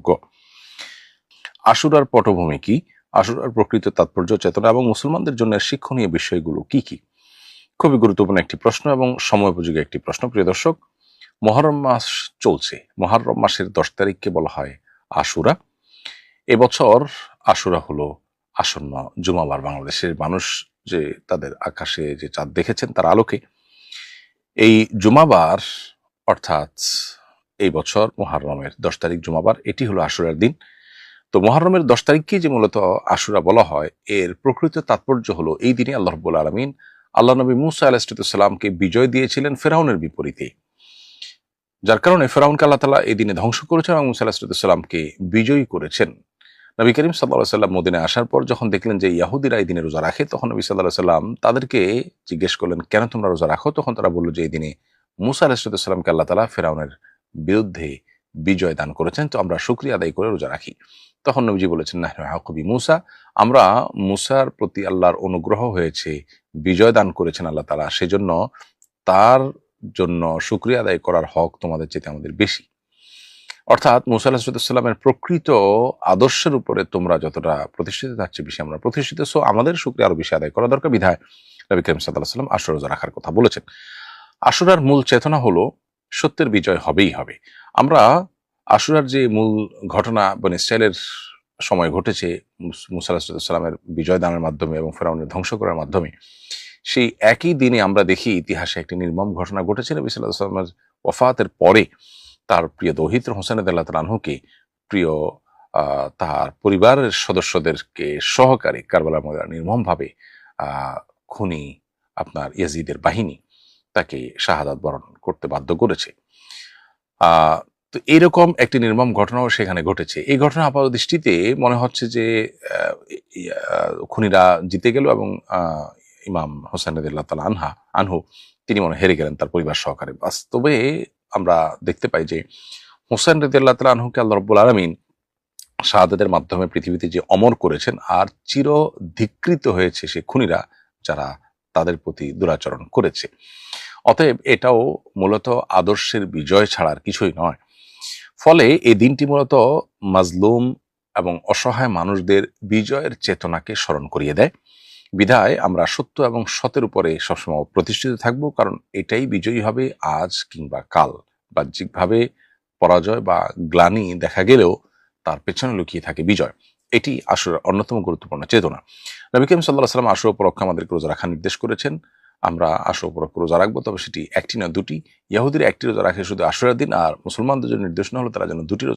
যোগ্য। আশুরার পটভূমি কি, আশুরার প্রকৃত তাৎপর্য, চেতনা এবং মুসলমানদের জন্য শিক্ষণীয় বিষয়গুলো কি কি? খুবই গুরুত্বপূর্ণ একটি প্রশ্ন এবং সময়োপযোগী একটি প্রশ্ন। প্রিয় দর্শক, মুহররম মাস চলছে। মুহররম মাসের 10 তারিখকে বলা হয় আশুরা। এবছর আশুরা হলো আসন্ন জুমাবার। বাংলাদেশের মানুষ যে তাদের আকাশে যে চাঁদ দেখেছেন তার আলোকে এই জুমাবার, অর্থাৎ এই বছর মুহররমের 10 তারিখ জুমাবার, এটি হলো আশুরার দিন। তো মুহররমের 10 তারিখকে যে মূলত আশুরা বলা হয়, এর প্রকৃত তাৎপর্য হলো এই দিনে আল্লাহ রাব্বুল আলামিন আল্লাহ নবী মূসা আলাইহিস সালামকে বিজয় দিয়েছিলেন ফেরাউনের বিপরীতে, যার কারণে ফেরাউনকে আল্লাহ তাআলা এই দিনে ধ্বংস করেছেন এবং মূসা আলাইহিস সালামকে বিজয়ী করেছেন। নবী করিম সাল্লাল্লাহু আলাইহি ওয়াসাল্লাম মদিনায় আসার পর যখন দেখলেন যে ইহুদিরা এই দিনে রোজা রাখে, তখন নবী সাল্লাল্লাহু আলাইহি ওয়াসাল্লাম তাদেরকে জিজ্ঞেস করলেন, কেন তোমরা রোজা রাখো? তখন তারা বলল যে এই দিনে মূসা আলাইহিস সালামকে আল্লাহ তাআলা ফেরাউনের বিরুদ্ধে বিজয় দান করেছেন, তো আমরা শুকরিয়া আদায় করে রোজা রাখি। তখন নবীজি বলেছেন, নাহনু আহাক্কু বিমূসা, আমরা মূসার প্রতি আল্লাহর অনুগ্রহ হয়েছে, বিজয় দান করেছেন আল্লাহ তাআলা, সেজন্য তার জন্য শুকরিয়া আদায় করার হক তোমাদের চেয়ে আমাদের বেশি। অর্থাৎ মূসা আলাইহিস সালামের প্রকৃত আদর্শের উপরে তোমরা যতটা প্রতিষ্ঠিত, তার চেয়ে বেশি আমরা প্রতিষ্ঠিত, সো আমাদের শুকরিয়া আরো বেশি আদায় করা দরকার। বিধায় নবী করিম সাল্লাল্লাহু আলাইহি ওয়াসাল্লাম আশুরা রোজা রাখার কথা বলেছেন। আশুরার মূল চেতনা হলো সত্যের বিজয় হবেই হবে। আমরা আশুরার যে মূল ঘটনা বনী ইসরাইলের সময় ঘটেছে, মূসা আলাইহিস সালামের বিজয় দানের মাধ্যমে এবং ফেরাউনের ধ্বংস করার মাধ্যমে, সেই একই দিনে আমরা দেখি ইতিহাসে একটি নির্মম ঘটনা ঘটেছে। নবী সাল্লাল্লাহু আলাইহি ওয়াসাল্লামের ওয়াফাতের পরে তার প্রিয় দৌহিত্র হোসেন রাদিয়াল্লাহু তাআলা আনহুকে প্রিয় তার পরিবারের সদস্যদেরকে সহকারে কারবালার ময়দানে নির্মমভাবে খুনি আপনার ইয়াজিদের বাহিনী তাকে শাহাদাত বরণ করতে বাধ্য করেছে। তো এরকম একটি নির্মম ঘটনাও সেখানে ঘটেছে। এই ঘটনা আপাত দৃষ্টিতে মনে হচ্ছে যে খুনিরা জিতে গেল এবং ইমাম হোসেন রাদিয়াল্লাহু তাআলা আনহু তিনি মনে হেরে গেলেন তার পরিবার সহকারে। বাস্তবে আমরা দেখতে পাই যে হোসেন রাদিয়াল্লাহু তাআলা আনহুকে আল্লাহ রাব্বুল আলামিন শাহাদাতের মাধ্যমে পৃথিবীতে যে অমর করেছেন, আর চির ধিকৃত হয়েছে সে খুনিরা যারা তাদের প্রতি দুরাচরণ করেছে। অতএব এটাও মূলত আদর্শের বিজয় ছাড়া আর কিছুই নয়। ফলে এই দিনটি মূলত মাজলুম এবং অসহায় মানুষদের বিজয়ের চেতনাকে স্মরণ করিয়ে দেয়। বিধায় আমরা সত্য এবং সতের উপরে সবসময় প্রতিষ্ঠিত থাকব, কারণ এটাই বিজয়ী হবে আজ কিংবা কাল। বাহ্যিকভাবে পরাজয় বা গ্লানি দেখা গেলেও তার পেছনে লুকিয়ে থাকে বিজয়। এটি আশুরার অন্যতম গুরুত্বপূর্ণ চেতনা। নবী করিম সাল্লাল্লাহু আলাইহি ওয়াসাল্লাম আশুরা উপলক্ষে আমাদেরকে রোজা রাখার নির্দেশ করেছেন। আমরা আশুরা উপলক্ষে রোজা রাখবো, তবে সেটি একটি না দুটি। ইহুদিরা একটি রোজা রাখে শুধু আশুরার দিন, আর মুসলমানদের জন্য নির্দেশনা হলো তারা যেন দুটি